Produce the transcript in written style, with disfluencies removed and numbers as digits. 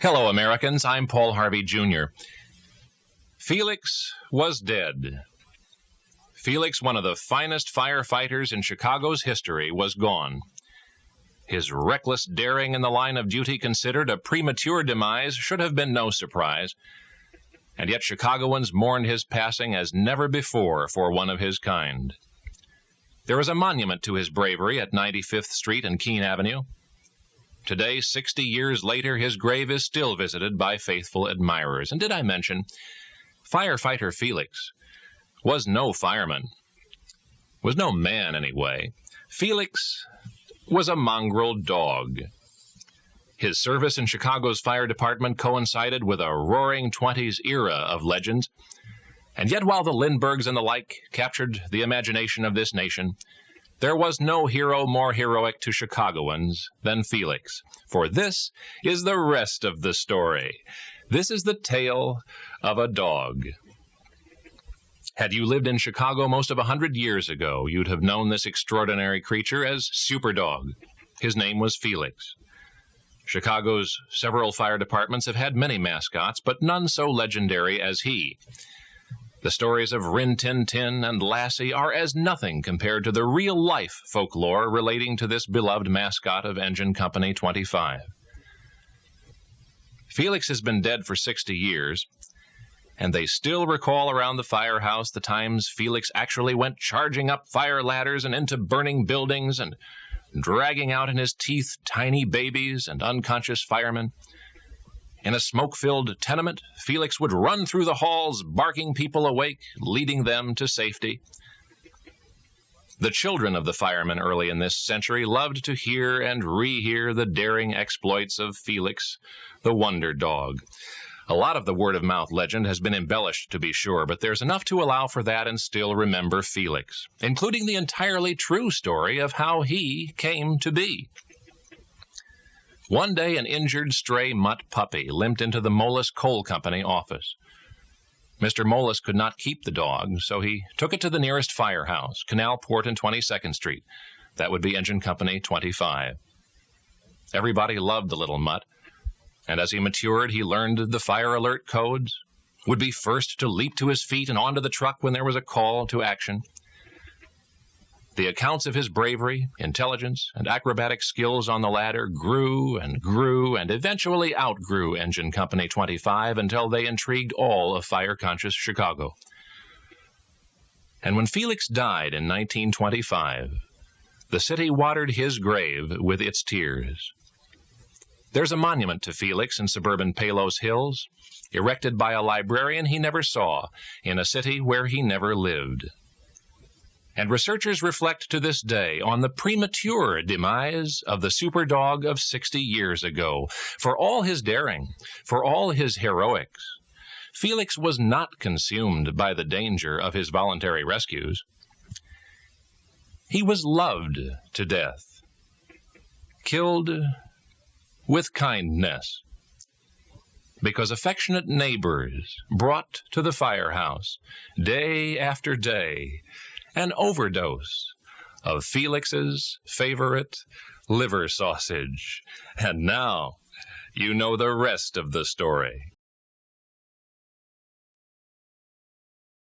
Hello, Americans. I'm Paul Harvey, Jr. Felix was dead. Felix, one of the finest firefighters in Chicago's history, was gone. His reckless daring in the line of duty considered, a premature demise should have been no surprise. And yet Chicagoans mourned his passing as never before for one of his kind. There is a monument to his bravery at 95th Street and Keene Avenue. Today, 60 years later, his grave is still visited by faithful admirers. And did I mention, firefighter Felix was no fireman, was no man anyway. Felix was a mongrel dog. His service in Chicago's fire department coincided with a roaring 20s era of legends. And yet while the Lindberghs and the like captured the imagination of this nation, there was no hero more heroic to Chicagoans than Felix. For this is the rest of the story. This is the tale of a dog. Had you lived in Chicago most of 100 years ago, you'd have known this extraordinary creature as Superdog. His name was Felix. Chicago's several fire departments have had many mascots, but none so legendary as he. The stories of Rin Tin Tin and Lassie are as nothing compared to the real-life folklore relating to this beloved mascot of Engine Company 25. Felix has been dead for 60 years, and they still recall around the firehouse the times Felix actually went charging up fire ladders and into burning buildings and dragging out in his teeth tiny babies and unconscious firemen. In a smoke-filled tenement, Felix would run through the halls, barking people awake, leading them to safety. The children of the firemen early in this century loved to hear and rehear the daring exploits of Felix, the wonder dog. A lot of the word-of-mouth legend has been embellished, to be sure, but there's enough to allow for that and still remember Felix, including the entirely true story of how he came to be. One day, an injured stray mutt puppy limped into the Moelis Coal Company office. Mr. Moelis could not keep the dog, so he took it to the nearest firehouse, Canal Port and 22nd Street. That would be Engine Company 25. Everybody loved the little mutt, and as he matured, he learned the fire alert codes, would be first to leap to his feet and onto the truck when there was a call to action. The accounts of his bravery, intelligence, and acrobatic skills on the ladder grew and eventually outgrew Engine Company 25 until they intrigued all of fire-conscious Chicago. And when Felix died in 1925, the city watered his grave with its tears. There's a monument to Felix in suburban Palos Hills, erected by a librarian he never saw in a city where he never lived. And researchers reflect to this day on the premature demise of the superdog of 60 years ago. For all his daring, for all his heroics, Felix was not consumed by the danger of his voluntary rescues. He was loved to death, killed with kindness, because affectionate neighbors brought to the firehouse, day after day, an overdose of Felix's favorite liver sausage. And now you know the rest of the story.